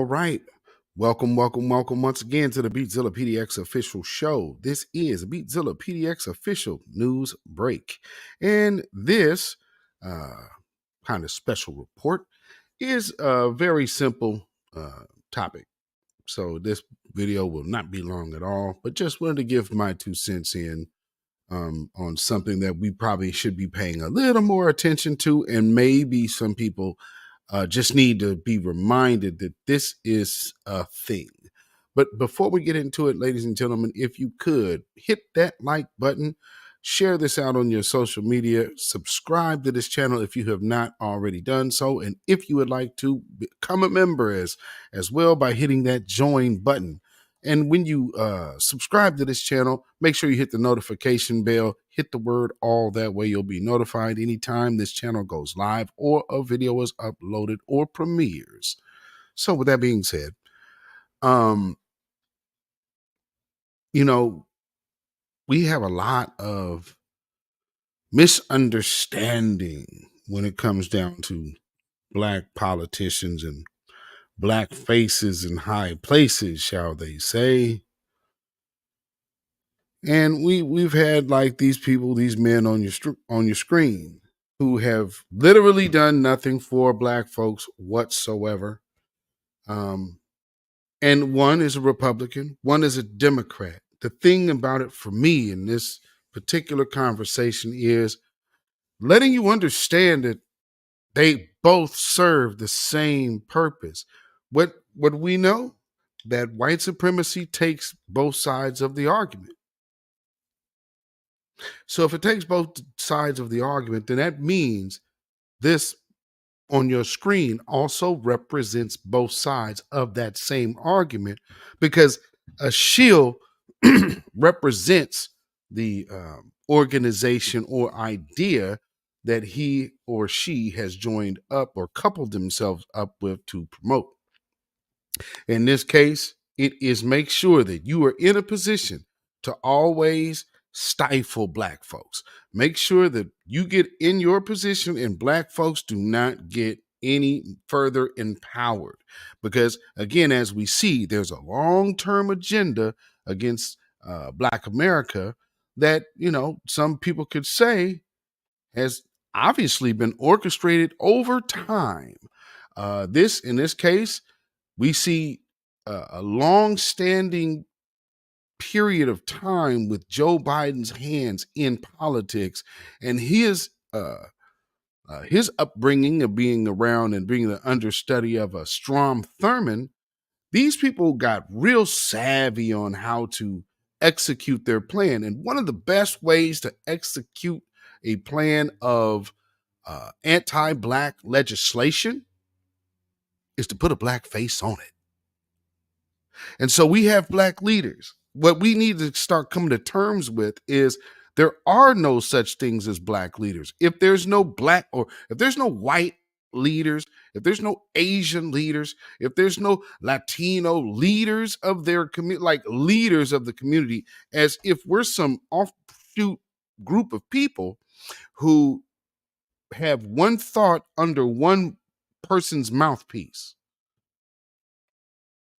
All right. Welcome once again to the beatzillapdx official show. This is beatzillapdx official news break. And this kind of special report is a very simple topic. So this video will not be long at all, but just wanted to give my 2 cents in on something that we probably should be paying a little more attention to, and maybe some people just need to be reminded that this is a thing. But before we get into it, ladies and gentlemen, if you could hit that like button, share this out on your social media, subscribe to this channel if you have not already done so, and if you would like to become a member as well by hitting that join button. And when you subscribe to this channel, make sure you hit the notification bell, hit the word all, that way you'll be notified anytime this channel goes live or a video is uploaded or premieres. So with that being said, we have a lot of misunderstanding when it comes down to Black politicians and Black faces in high places, shall they say. And we've had like these people, these men on your screen who have literally done nothing for Black folks whatsoever. And one is a Republican, one is a Democrat. The thing about it for me in this particular conversation is letting you understand that they both serve the same purpose. What we know, that white supremacy takes both sides of the argument. So if it takes both sides of the argument, then that means this on your screen also represents both sides of that same argument, because a shield represents the organization or idea that he or she has joined up or coupled themselves up with to promote. In this case, it is make sure that you are in a position to always stifle Black folks. Make sure that you get in your position and Black folks do not get any further empowered. Because again, as we see, there's a long-term agenda against Black America that, some people could say has obviously been orchestrated over time. In this case, we see a long-standing period of time with Joe Biden's hands in politics, and his upbringing of being around and being the understudy of a Strom Thurmond. These people got real savvy on how to execute their plan. And one of the best ways to execute a plan of anti-Black legislation is to put a Black face on it. And so we have Black leaders. What we need to start coming to terms with is there are no such things as Black leaders. If there's no Black, or if there's no white leaders, if there's no Asian leaders, if there's no Latino leaders of their community, like leaders of the community, as if we're some offshoot group of people who have one thought under one person's mouthpiece.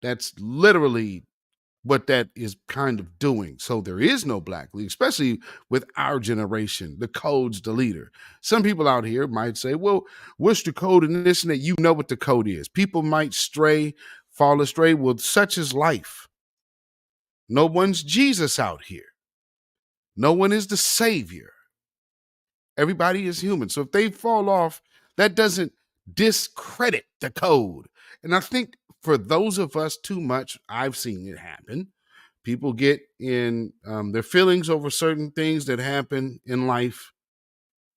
That's literally what that is kind of doing. So there is no Black leader, especially with our generation. The code's the leader. Some people out here might say, well, what's the code and this and that? You know what the code is. People might fall astray. Well, such is life. No one's Jesus out here. No one is the savior. Everybody is human. So if they fall off, that doesn't discredit the code. And I think for those of us too much, I've seen it happen. People get in their feelings over certain things that happen in life,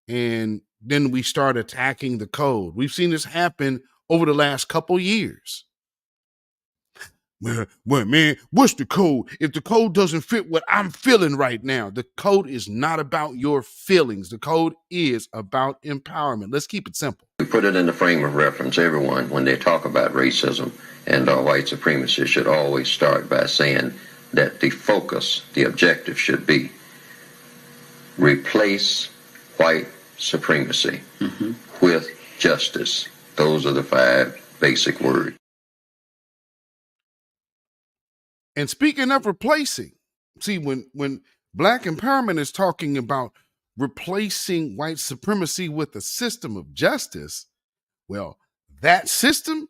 and then we start attacking the code. We've seen this happen over the last couple years. Well, man, what's the code? If the code doesn't fit what I'm feeling right now, the code is not about your feelings. The code is about empowerment. Let's keep it simple. We put it in the frame of reference. Everyone, when they talk about racism and white supremacy, should always start by saying that the focus, the objective should be replace white supremacy with justice. Those are the 5 basic words. And speaking of replacing, see, when Black empowerment is talking about replacing white supremacy with a system of justice, well, that system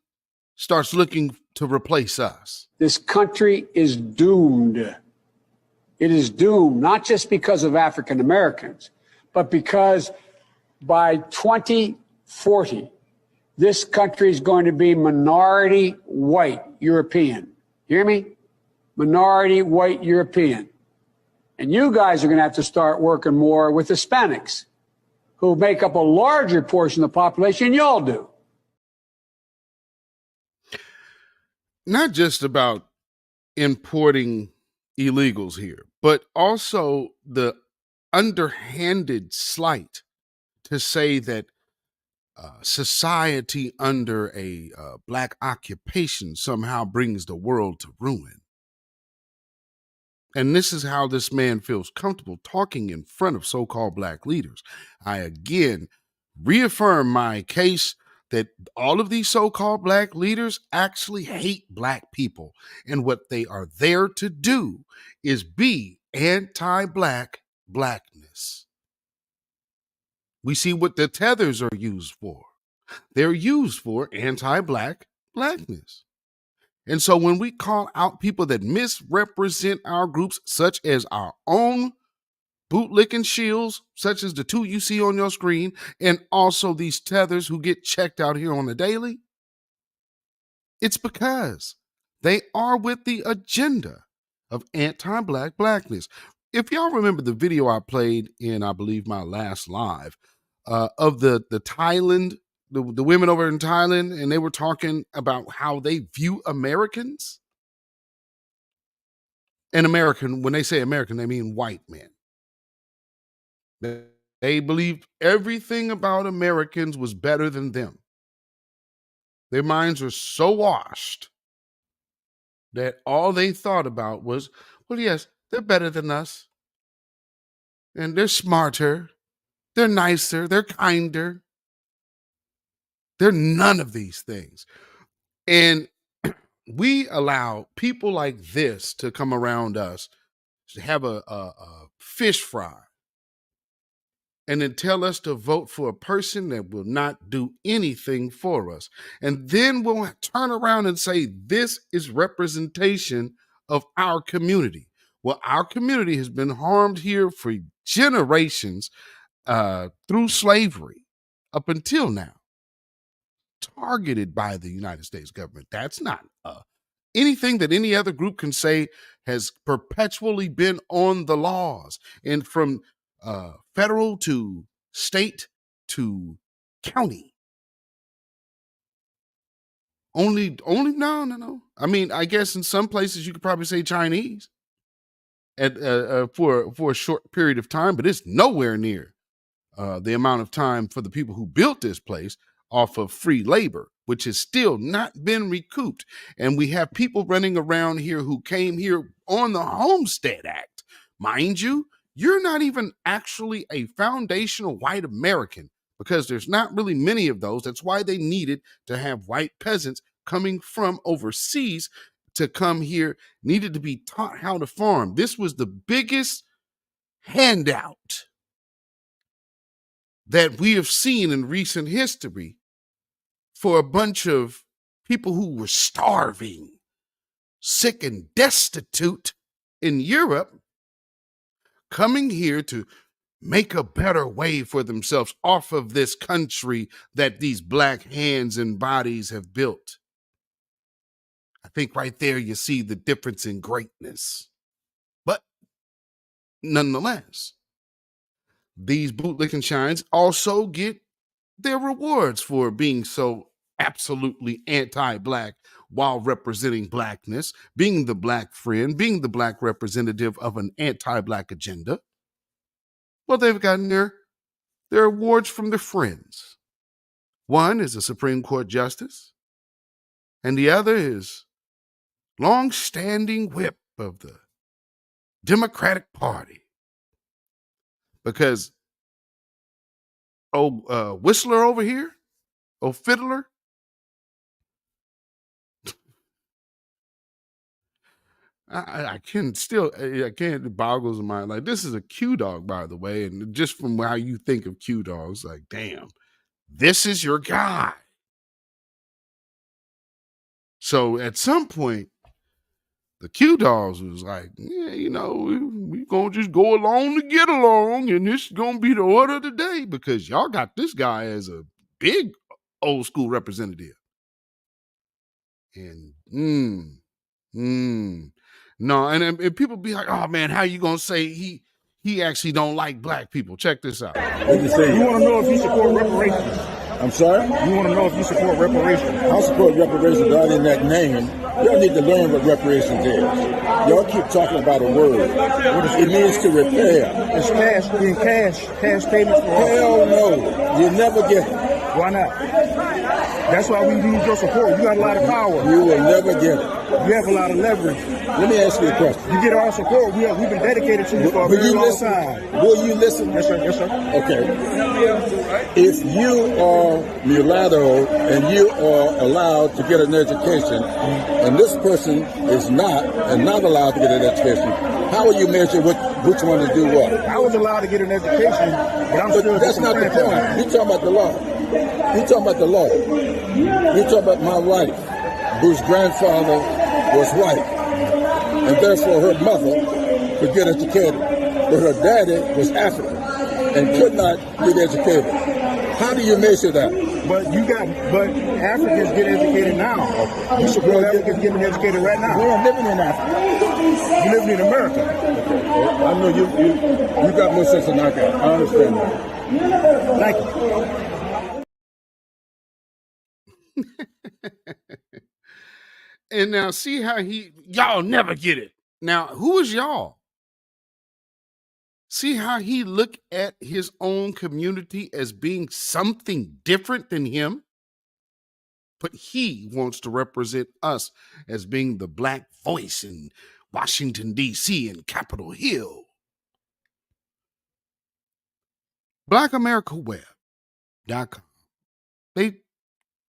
starts looking to replace us. This country is doomed. It is doomed, not just because of African Americans, but because by 2040, this country is going to be minority white European. You hear me? Minority white European. And you guys are going to have to start working more with Hispanics, who make up a larger portion of the population than y'all do. Not just about importing illegals here, but also the underhanded slight to say that society under a Black occupation somehow brings the world to ruin. And this is how this man feels comfortable talking in front of so-called Black leaders. I again reaffirm my case that all of these so-called Black leaders actually hate Black people. And what they are there to do is be anti-Black blackness. We see what the tethers are used for. They're used for anti-Black blackness. And so when we call out people that misrepresent our groups, such as our own bootlicking shields, such as the two you see on your screen, and also these tethers who get checked out here on the daily, it's because they are with the agenda of anti-Black blackness. If y'all remember the video I played in, I believe, my last live of the Thailand, the women over in Thailand, and they were talking about how they view Americans. And American, when they say American, they mean white men. They believed everything about Americans was better than them. Their minds were so washed that all they thought about was, well, yes, they're better than us. And they're smarter. They're nicer. They're kinder. They're none of these things. And we allow people like this to come around us to have a fish fry and then tell us to vote for a person that will not do anything for us. And then we'll turn around and say, this is representation of our community. Well, our community has been harmed here for generations through slavery up until now, targeted by the United States government. That's not anything that any other group can say has perpetually been on the laws. And from federal to state to county. No. I mean, I guess in some places you could probably say Chinese at for a short period of time, but it's nowhere near the amount of time for the people who built this place off of free labor, which has still not been recouped. And we have people running around here who came here on the Homestead Act. Mind you, you're not even actually a foundational white American because there's not really many of those. That's why they needed to have white peasants coming from overseas to come here, needed to be taught how to farm. This was the biggest handout that we have seen in recent history for a bunch of people who were starving, sick and destitute in Europe, coming here to make a better way for themselves off of this country that these Black hands and bodies have built. I think right there you see the difference in greatness. But nonetheless, these bootlicking shines also get their rewards for being so absolutely anti-Black while representing Blackness, being the Black friend, being the Black representative of an anti-Black agenda. Well, they've gotten their awards from their friends. One is a Supreme Court justice, and the other is long-standing whip of the Democratic Party. Because Whistler over here, Fiddler, I can still, I can't, it boggles my mind. Like, this is a Q dog, by the way. And just from how you think of Q dogs, like, damn, this is your guy. So at some point, the Q dogs was like, yeah, you know, we gonna just go along to get along, and this is gonna be the order of the day because y'all got this guy as a big old school representative. And no, and people be like, oh man, how you gonna say he actually don't like black people? Check this out. You want to know if you support reparations? I'm sorry? You want to know if you support reparations? I support reparations, but in that name, y'all need to learn what reparations is. Y'all keep talking about a word. It means to repair. It's cash payments for all. Hell no. You never get it. Why not? That's why we need your support. You got a lot of power. You will never get it. You have a lot of leverage. Let me ask you a question. You get our support. We've been dedicated to you for a very long time. Will you listen? Yes, sir. Yes, sir. Okay. If you are mulatto and you are allowed to get an education, and this person is not allowed to get an education, how will you measure which one to do what? I was allowed to get an education, but I'm still. That's not the point. You're talking about the law. You're talking about the law. You're talking about my wife, whose grandfather was white, and therefore her mother could get educated, but her daddy was African and could not get educated. How do you measure that? But Africans get educated now. You support Africans getting educated right now. We're not living in Africa. You're living in America. Okay. I know you got more sense than I got. I understand that. Thank you. And now see how y'all never get it. Now, who is y'all? See how he look at his own community as being something different than him? But he wants to represent us as being the black voice in Washington, D.C. and Capitol Hill. BlackAmericaWeb.com. They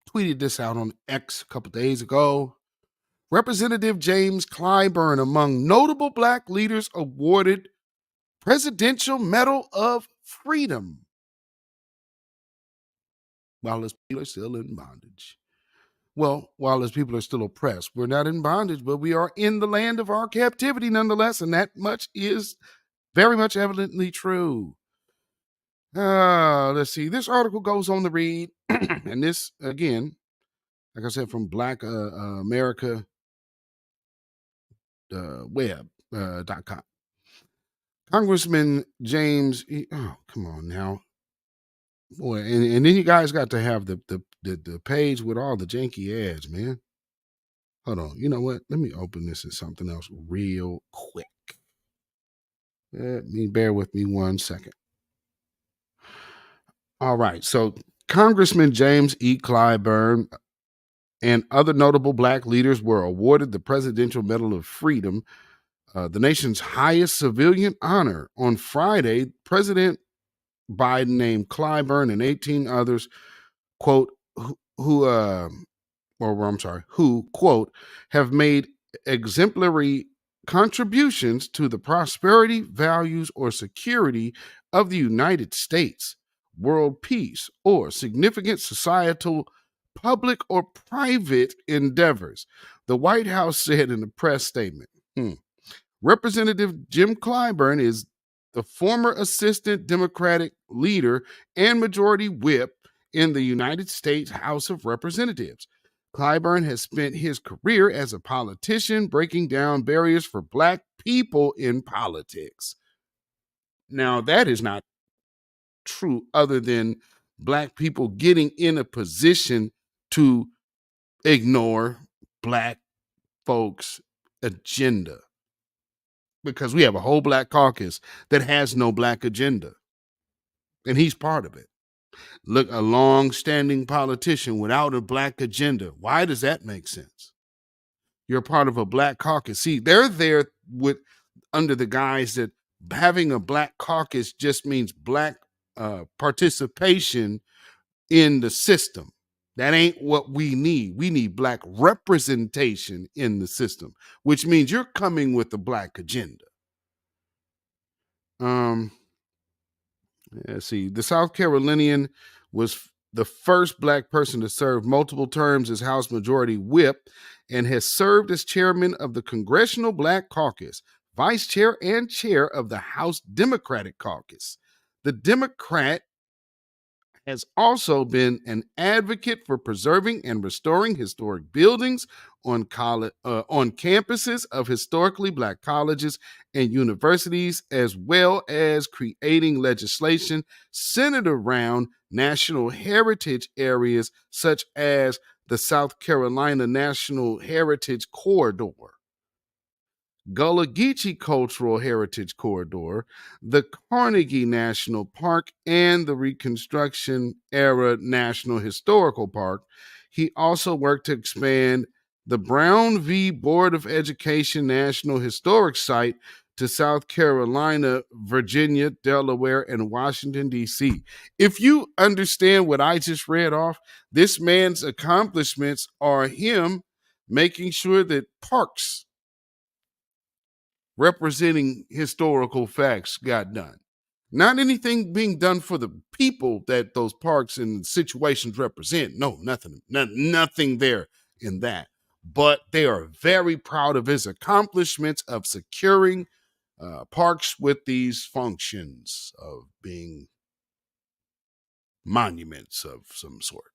tweeted this out on X a couple days ago. Representative James Clyburn, among notable black leaders, awarded Presidential Medal of Freedom while his people are still in bondage. Well, while his people are still oppressed, we're not in bondage, but we are in the land of our captivity nonetheless, and that much is very much evidently true. Let's see. This article goes on to read, and this, again, like I said, from Black America web.com. Congressman James, come on now. Boy, and then you guys got to have the page with all the janky ads, man. Hold on. You know what? Let me open this in something else real quick. Bear with me 1 second. All right. So Congressman James E. Clyburn and other notable black leaders were awarded the Presidential Medal of Freedom, the nation's highest civilian honor. On Friday, President Biden named Clyburn and 18 others, quote, who, quote, have made exemplary contributions to the prosperity, values, or security of the United States, world peace, or significant societal, public, or private endeavors, the White House said in a press statement. Representative Jim Clyburn is the former assistant Democratic leader and majority whip in the United States House of Representatives. Clyburn has spent his career as a politician, breaking down barriers for black people in politics. Now, that is not true other than black people getting in a position to ignore black folks' agenda. Because we have a whole black caucus that has no black agenda. And he's part of it. Look, a long-standing politician without a black agenda. Why does that make sense? You're part of a black caucus. See, they're there under the guise that having a black caucus just means black participation in the system. That ain't what we need. We need black representation in the system, which means you're coming with the black agenda. Let's see. The South Carolinian was the first black person to serve multiple terms as House Majority Whip and has served as chairman of the Congressional Black Caucus, vice chair and chair of the House Democratic Caucus. The Democrat has also been an advocate for preserving and restoring historic buildings on campuses of historically black colleges and universities, as well as creating legislation centered around national heritage areas such as the South Carolina National Heritage Corridor, Gullah Geechee Cultural Heritage Corridor, the Carnegie National Park, and the Reconstruction Era National Historical Park. He also worked to expand the Brown v. Board of Education National Historic Site to South Carolina, Virginia, Delaware, and Washington, D.C. If you understand what I just read off, this man's accomplishments are him making sure that parks representing historical facts got done. Not anything being done for the people that those parks and situations represent. No, nothing there in that. But they are very proud of his accomplishments of securing parks with these functions of being monuments of some sort.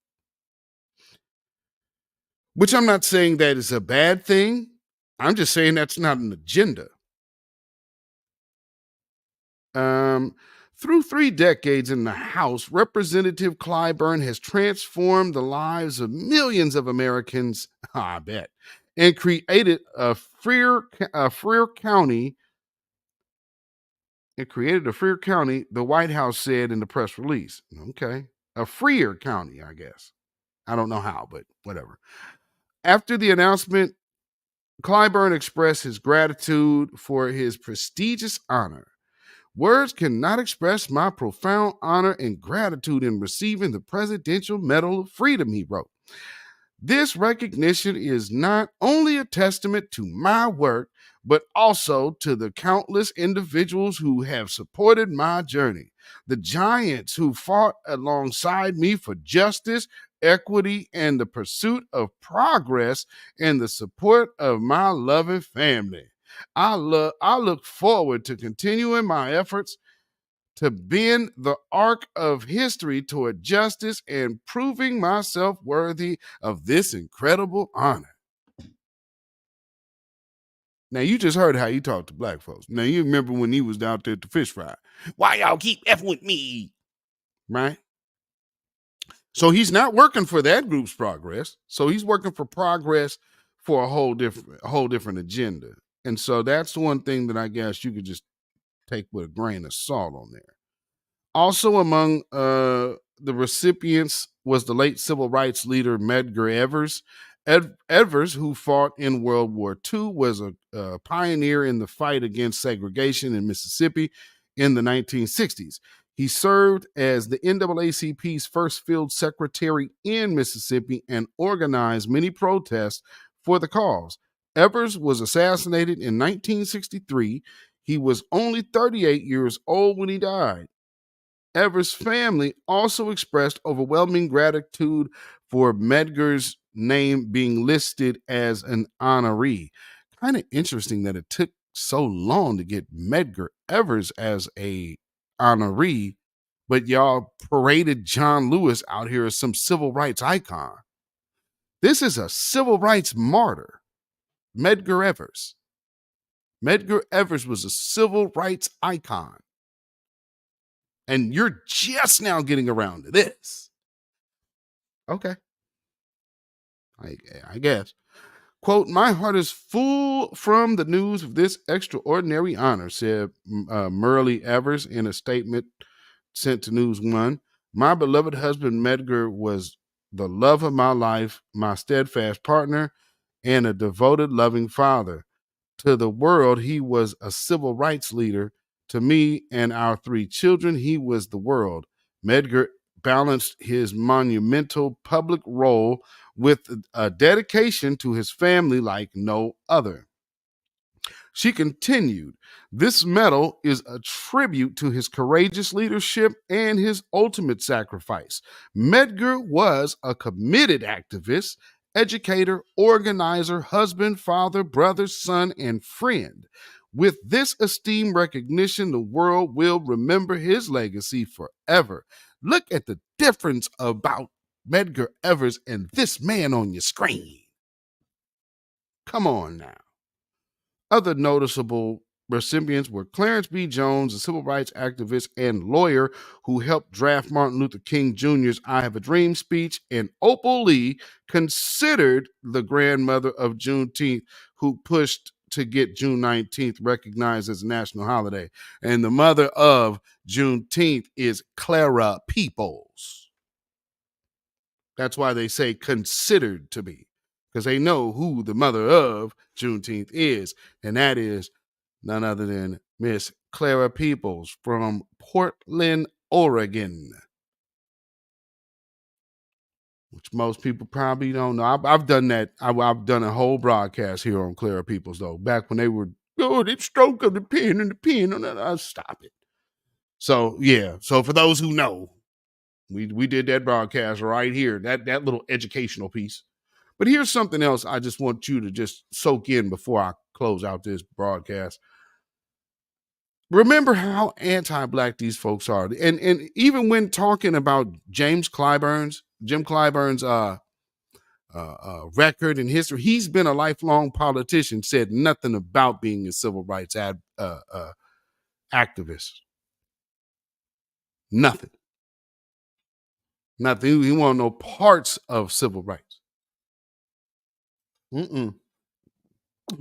Which I'm not saying that is a bad thing. I'm just saying that's not an agenda. Through 3 decades in the House, Representative Clyburn has transformed the lives of millions of Americans, I bet, and created a freer county. It created a freer county, the White House said in the press release. Okay. A freer county, I guess. I don't know how, but whatever. After the announcement, Clyburn expressed his gratitude for his prestigious honor. Words cannot express my profound honor and gratitude in receiving the Presidential Medal of Freedom, he wrote. This recognition is not only a testament to my work, but also to the countless individuals who have supported my journey, the giants who fought alongside me for justice, equity, and the pursuit of progress, and the support of my loving family. I look forward to continuing my efforts to bend the arc of history toward justice and proving myself worthy of this incredible honor. Now, you just heard how he talked to black folks. Now, you remember when he was out there at the fish fry. Why y'all keep effing with me? Right? So he's not working for that group's progress. So he's working for progress for a whole different agenda. And so that's one thing that I guess you could just take with a grain of salt on there. Also among the recipients was the late civil rights leader Medgar Evers. Evers, who fought in World War II, was a pioneer in the fight against segregation in Mississippi in the 1960s. He served as the NAACP's first field secretary in Mississippi and organized many protests for the cause. Evers was assassinated in 1963. He was only 38 years old when he died. Evers' family also expressed overwhelming gratitude for Medgar's name being listed as an honoree. Kind of interesting that it took so long to get Medgar Evers as a honoree, but y'all paraded John Lewis out here as some civil rights icon. This is a civil rights martyr, Medgar Evers. Medgar Evers was a civil rights icon. And you're just now getting around to this. Okay. I guess. Quote, my heart is full from the news of this extraordinary honor, said Merle Evers in a statement sent to News One. My beloved husband, Medgar, was the love of my life, my steadfast partner, and a devoted, loving father. To the world, he was a civil rights leader. To me and our 3 children, he was the world. Medgar balanced his monumental public role with a dedication to his family like no other. She continued, "This medal is a tribute to his courageous leadership and his ultimate sacrifice. Medgar was a committed activist, educator, organizer, husband, father, brother, son, and friend. With this esteemed recognition, the world will remember his legacy forever." Look at the difference about Medgar Evers and this man on your screen. Come on now. Other noticeable recipients were Clarence B. Jones, a civil rights activist and lawyer who helped draft Martin Luther King Jr.'s I Have a Dream speech, and Opal Lee, considered the grandmother of Juneteenth, who pushed to get June 19th recognized as a national holiday. And the mother of Juneteenth is Clara Peoples. That's why they say considered to be, because they know who the mother of Juneteenth is, and that is none other than Miss Clara Peoples from Portland, Oregon, which most people probably don't know. I've done that. I've done a whole broadcast here on Clara Peoples, though, back when they were, the stroke of the pen and the pen. I'll stop it. So, yeah. So for those who know, we did that broadcast right here, that little educational piece. But here's something else I just want you to just soak in before I close out this broadcast. Remember how anti-black these folks are. And even when talking about Jim Clyburn's record and history, he's been a lifelong politician, said nothing about being a civil rights activist. Nothing. He want no parts of civil rights.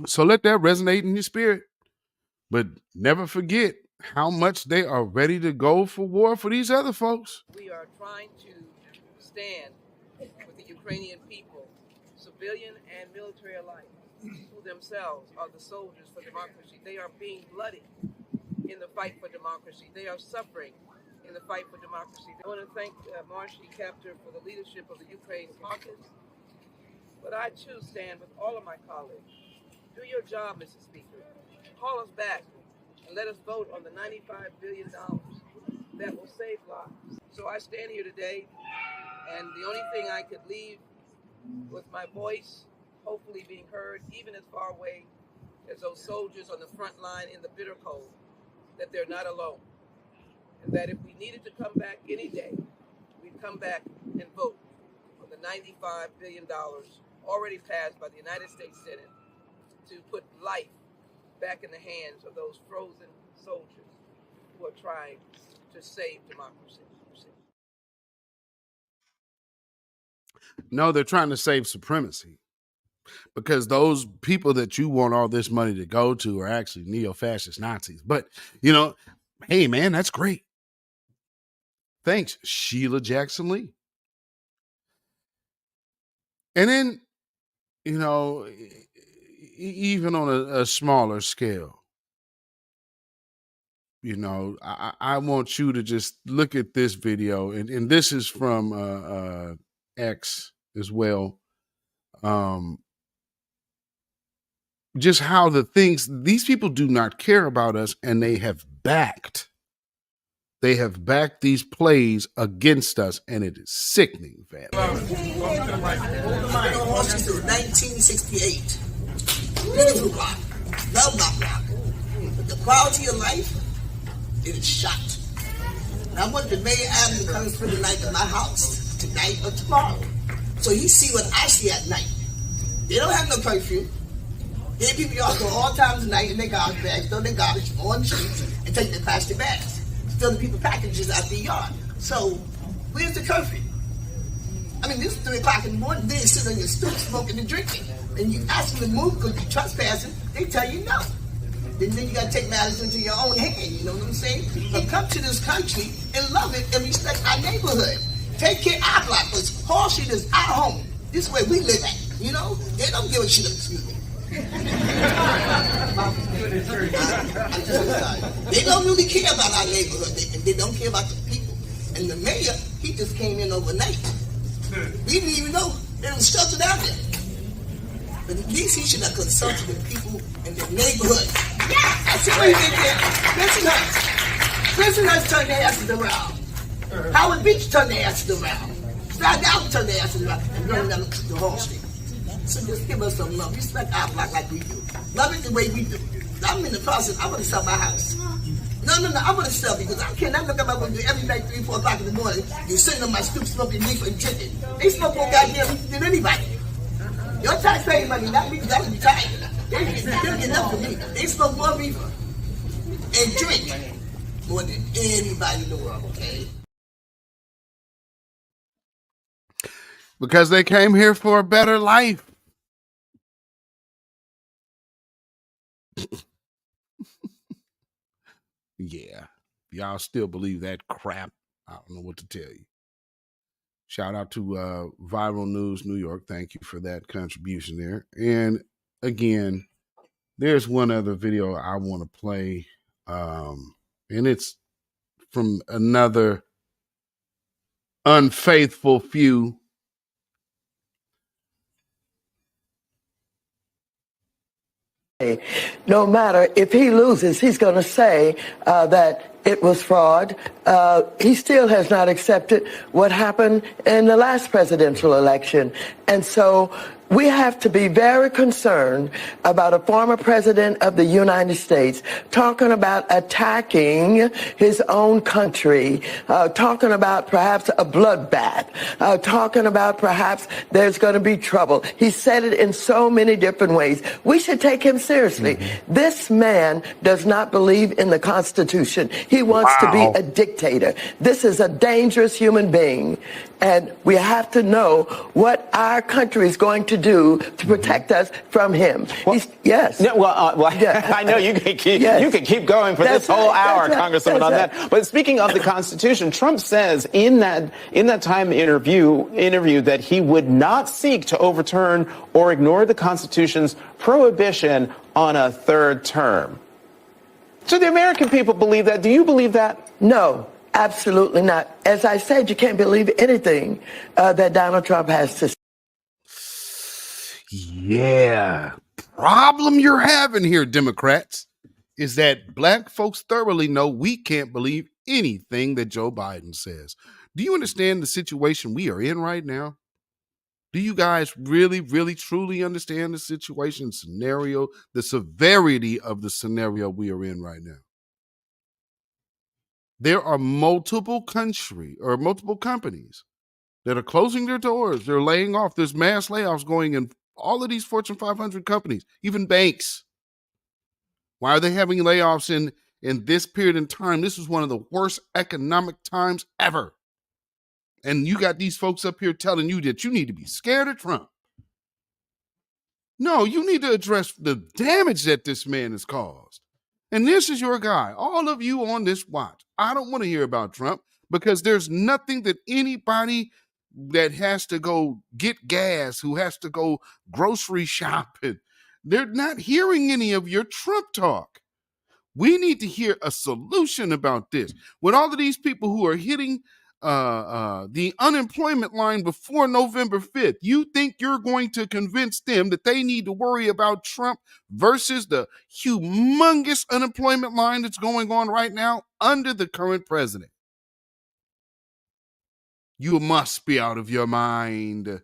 So let that resonate in your spirit. But never forget how much they are ready to go for war for these other folks. We are trying to stand with the Ukrainian people, civilian and military alike, who themselves are the soldiers for democracy. They are being bloodied in the fight for democracy. They are suffering in the fight for democracy. I want to thank Marcy Kaptur for the leadership of the Ukraine caucus. But I too stand with all of my colleagues. Do your job, Mr. Speaker. Call us back and let us vote on the $95 billion that will save lives. So I stand here today, and the only thing I could leave with my voice, hopefully being heard, even as far away as those soldiers on the front line in the bitter cold, that they're not alone. And that if we needed to come back any day, we'd come back and vote on the $95 billion already passed by the United States Senate to put life back in the hands of those frozen soldiers who are trying to save democracy. No, they're trying to save supremacy, because those people that you want all this money to go to are actually neo-fascist Nazis. But, hey, man, that's great. Thanks, Sheila Jackson Lee. And then, even on a smaller scale, I want you to just look at this video. And this is from X as well. Just how these people do not care about us, and they have backed these plays against us, and it is sickening, fam. Since 1968. Beautiful block. Love block. But the quality of life, it is shot. And I want the Mayor Adam to come and spend the night at my house, tonight or tomorrow. So you see what I see at night. They don't have no curfew. There people out there all times of night in their garbage bags, throw their garbage on the streets and take their plastic bags, stealing people packages out their yard. So where's the curfew? I mean, this is 3 o'clock in the morning, they sit on your stoop smoking and drinking. And you ask them to move because you're trespassing, they tell you no. Then you got to take matters into your own hand, you know what I'm saying? But come to this country and love it and respect our neighborhood. Take care of our block, because Hall Street is our home. This is where we live at, They don't give a shit, excuse me. They don't really care about our neighborhood. They don't care about the people. And the mayor He just came in overnight. We didn't even know there was shelter out there. But at least he should have consulted the people in the neighborhood. I said, what he did there? Prison Heights turned their asses around. Howard Beach turned their asses around. Slide Down turned their asses around and run down the Hall Street. So just give us some love. Respect our block like we do. Love it the way we do. I'm in the process. I'm going to sell my house. No, I'm going to sell because I cannot look at my window every night, 3, 4 o'clock in the morning. You're sitting on my stoop smoking leaf and drinking. They smoke more goddamn leaf than anybody. Your taxpaying money, not me, because I'm retired. They get enough for me. They smoke more reefer and drink more than anybody in the world, okay? Because they came here for a better life. Yeah. Y'all still believe that crap? I don't know what to tell you. Shout out to Viral News New York. Thank you for that contribution there. And again, there's one other video I want to play. And it's from another unfaithful few. No matter if he loses, he's going to say that it was fraud. He still has not accepted what happened in the last presidential election. And so we have to be very concerned about a former president of the United States talking about attacking his own country, talking about perhaps a bloodbath, talking about perhaps there's going to be trouble. He said it in so many different ways. We should take him seriously. This man does not believe in the Constitution. He wants to be a dictator. This is a dangerous human being. And we have to know what our country is going to do to protect us from him. Well, yes. No, yeah. I know you can keep going for this whole hour, Congresswoman, on that. But speaking of the Constitution, Trump says in that time interview that he would not seek to overturn or ignore the Constitution's prohibition on a third term. So the American people believe that. Do you believe that? No. Absolutely not. As I said, you can't believe anything that Donald Trump has to say. Yeah. Problem you're having here, Democrats, is that black folks thoroughly know we can't believe anything that Joe Biden says. Do you understand the situation we are in right now? Do you guys really, really, truly understand the situation, scenario, the severity of the scenario we are in right now? There are multiple companies that are closing their doors. They're laying off. There's mass layoffs going in all of these Fortune 500 companies, even banks. Why are they having layoffs in this period in time? This is one of the worst economic times ever. And you got these folks up here telling you that you need to be scared of Trump. No, you need to address the damage that this man has caused. And this is your guy. All of you on this watch. I don't want to hear about Trump because there's nothing that anybody that has to go get gas, who has to go grocery shopping, they're not hearing any of your Trump talk. We need to hear a solution about this. With all of these people who are hitting the unemployment line before November 5th, you think you're going to convince them that they need to worry about Trump versus the humongous unemployment line that's going on right now under the current president? You must be out of your mind.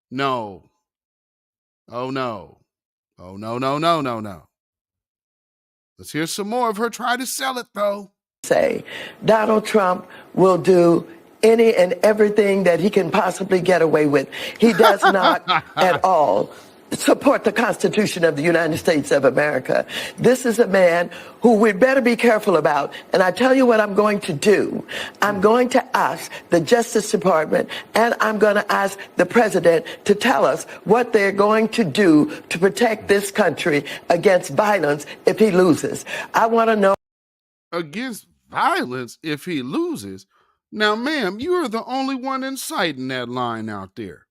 No. Oh, no. Oh, no. Let's hear some more of her try to sell it, though. Say Donald Trump will do any and everything that he can possibly get away with. He does not at all support the Constitution of the United States of America. This is a man who we'd better be careful about. And I tell you what I'm going to do. I'm going to ask the Justice Department and I'm going to ask the president to tell us what they're going to do to protect this country against violence if he loses. I want to know. Against violence if he loses? Now, ma'am, you're the only one inciting that line out there.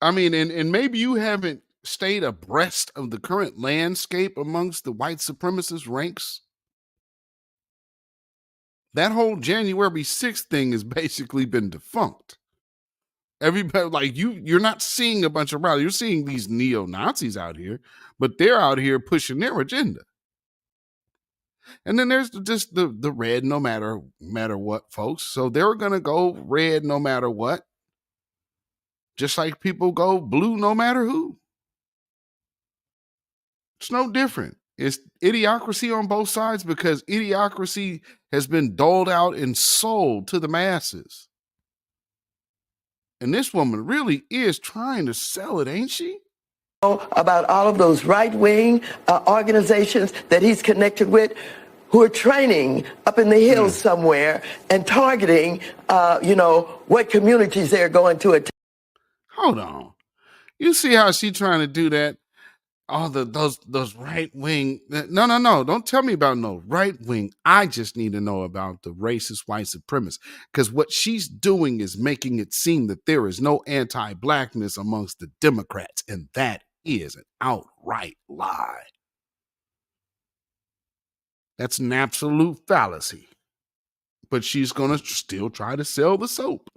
I mean, and maybe you haven't stayed abreast of the current landscape amongst the white supremacist ranks. That whole January 6th thing has basically been defunct. Everybody, like you're not seeing a bunch of rallies. You're seeing these neo-Nazis out here, but they're out here pushing their agenda. And then there's just the red no matter what, folks. So they're gonna go red no matter what. Just like people go blue no matter who. It's no different. It's idiocracy on both sides because idiocracy has been doled out and sold to the masses. And this woman really is trying to sell it, ain't she? About all of those right-wing organizations that he's connected with who are training up in the hills somewhere and targeting, what communities they're going to attack. Hold on. You see how she's trying to do that? All those right wing. No. Don't tell me about no right wing. I just need to know about the racist white supremacists. Because what she's doing is making it seem that there is no anti-blackness amongst the Democrats. And that is an outright lie. That's an fallacy. But she's going to still try to sell the soap.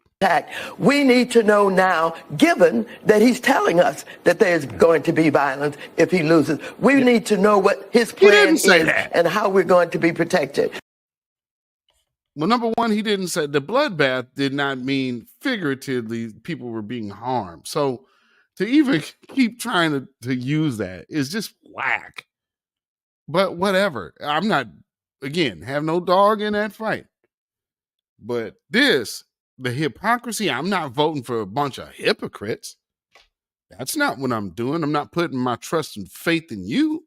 We need to know now, given that he's telling us that there's going to be violence if he loses. We need to know what his plan is and how we're going to be protected. Well, number one, he didn't say the bloodbath did not mean figuratively people were being harmed. So to even keep trying to use that is just whack. But whatever. I'm not, again, have no dog in that fight. But the hypocrisy, I'm not voting for a bunch of hypocrites. That's not what I'm doing. I'm not putting my trust and faith in you.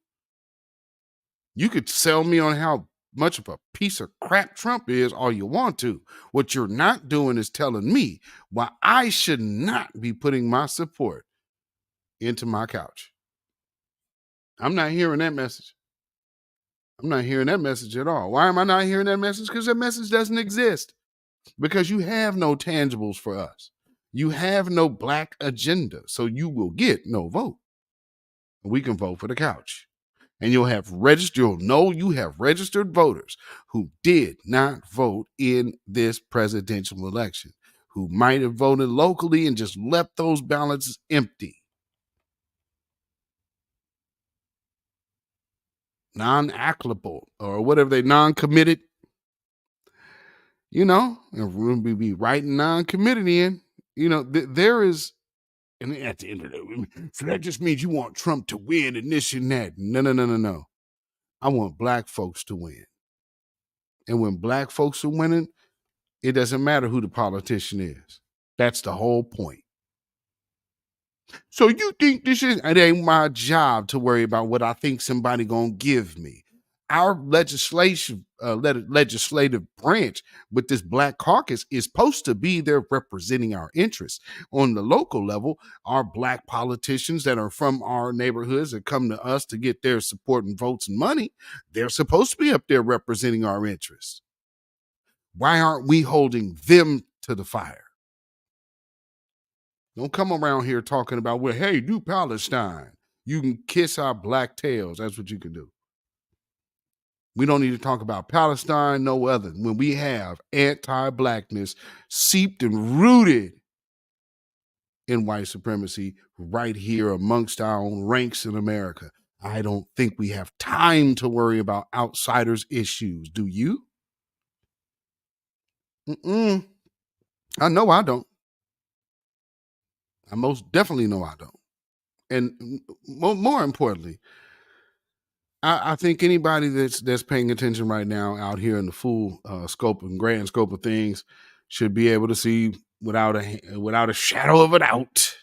You could sell me on how much of a piece of crap Trump is all you want to. What you're not doing is telling me why I should not be putting my support into my couch. I'm not hearing that message. I'm not hearing that message at all. Why am I not hearing that message? Because that message doesn't exist. Because you have no tangibles for us. You have no black agenda. So you will get no vote. We can vote for the couch. And you have registered voters who did not vote in this presidential election, who might have voted locally and just left those ballots empty. Non-applicable or whatever non-committed. And we'll be writing non-committed in. There is, and at the end of the day, so that just means you want Trump to win and this and that. No. I want black folks to win. And when black folks are winning, it doesn't matter who the politician is. That's the whole point. So you think it ain't my job to worry about what I think somebody gonna give me. Our legislative branch with this Black Caucus is supposed to be there representing our interests. On the local level, our black politicians that are from our neighborhoods that come to us to get their support and votes and money, they're supposed to be up there representing our interests. Why aren't we holding them to the fire? Don't come around here talking about, well, hey, do Palestine. You can kiss our black tails. That's what you can do. We don't need to talk about Palestine, no other. When we have anti-blackness seeped and rooted in white supremacy right here amongst our own ranks in America, I don't think we have time to worry about outsiders' issues. Do you? I know I don't. I most definitely know I don't. And more importantly, I think anybody that's paying attention right now out here in the full scope and grand scope of things should be able to see without a shadow of a doubt.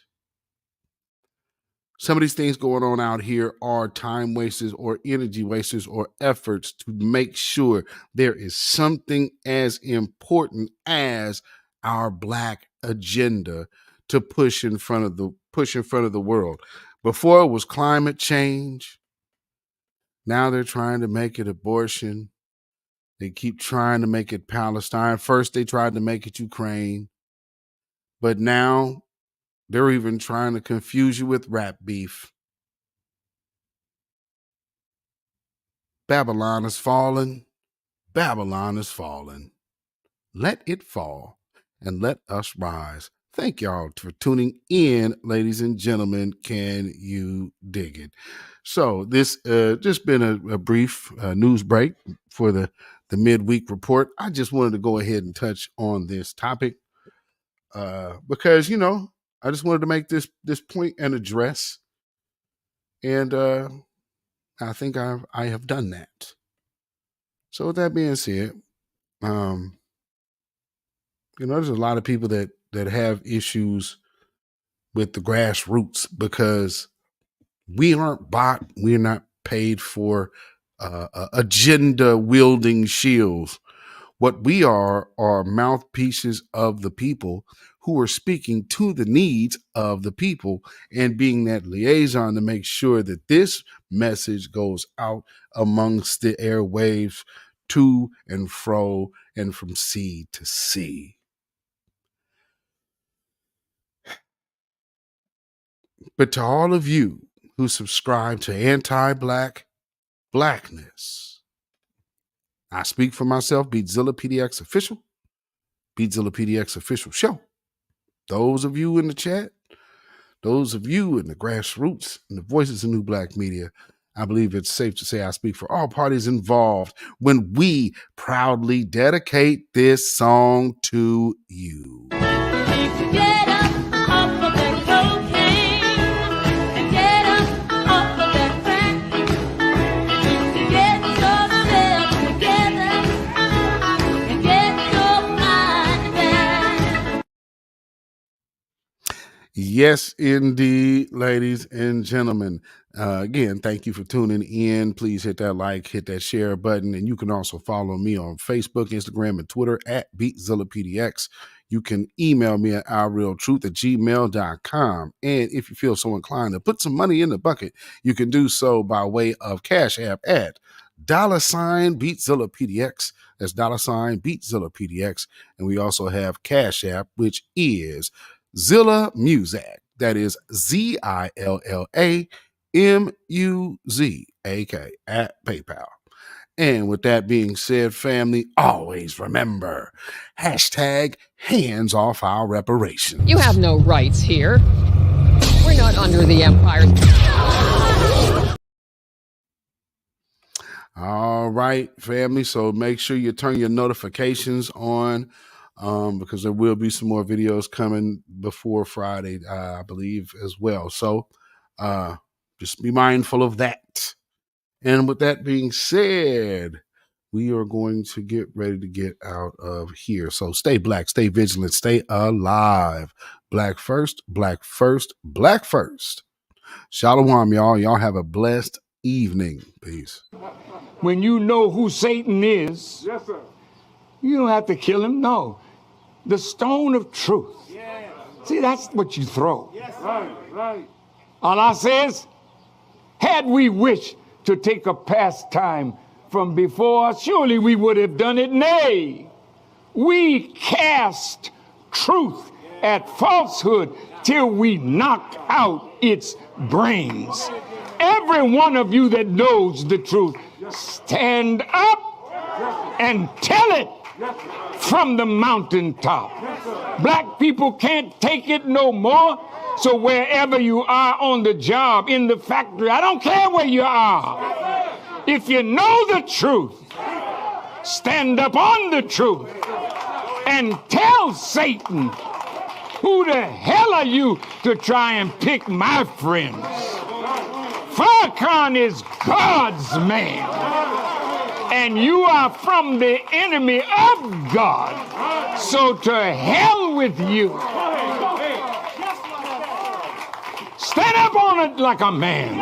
Some of these things going on out here are time wasters or energy wasters or efforts to make sure there is something as important as our black agenda to push in front of the world. Before it was climate change. Now they're trying to make it abortion. They keep trying to make it Palestine. First, they tried to make it Ukraine. But now they're even trying to confuse you with rat beef. Babylon is fallen. Babylon is fallen. let it fall, and let us rise. Thank y'all for tuning in, ladies and gentlemen. Can you dig it? So this just been a brief news break for the midweek report. I just wanted to go ahead and touch on this topic because, you know, I just wanted to make this point and address. And I think I have done that. So with that being said, you know, there's a lot of people that have issues with the grassroots because we aren't bought. We're not paid for agenda wielding shills. What we are mouthpieces of the people who are speaking to the needs of the people and being that liaison to make sure that this message goes out amongst the airwaves to and fro and from sea to sea. But to all of you who subscribe to Anti-blackness, I speak for myself, beatzillapdx official, beatzillapdx official show. Those of you in the chat, those of you in the grassroots and the voices of new black media, I believe it's safe to say I speak for all parties involved when we proudly dedicate this song to you. Get up off of that cocaine and get up off of that crack. Get yourself together and get your mind back. Yes, indeed, ladies and gentlemen. Again, thank you for tuning in. Please hit that like, hit that share button, and you can also follow me on Facebook, Instagram, and Twitter at beatzillapdx. You can email me at ourrealtruth@gmail.com. And if you feel so inclined to put some money in the bucket, you can do so by way of CashApp at $beatzillapdx. That's $beatzillapdx. And we also have CashApp, which is Zilla Music. That is ZILLAMUZAK at PayPal. And with that being said, family, always remember, hashtag hands off our reparations. You have no rights here. We're not under the empire. All right, family. So make sure you turn your notifications on because there will be some more videos coming before Friday, I believe, as well. So just be mindful of that. And with that being said, we are going to get ready to get out of here. So stay black, stay vigilant, stay alive. Black first, black first, black first. Shalom, y'all. Y'all have a blessed evening. Peace. When you know who Satan is, yes, sir, you don't have to kill him. No. The stone of truth. Yes. See, that's what you throw. Yes, right. Allah says, had we wished to take a pastime from before, surely we would have done it. Nay, we cast truth at falsehood till we knock out its brains. Every one of you that knows the truth, stand up and tell it from the mountaintop. Black people can't take it no more. So wherever you are on the job, in the factory, I don't care where you are. If you know the truth, stand up on the truth and tell Satan, who the hell are you to try and pick my friends? Farrakhan is God's man, and you are from the enemy of God. So to hell with you. Stand up on it like a man.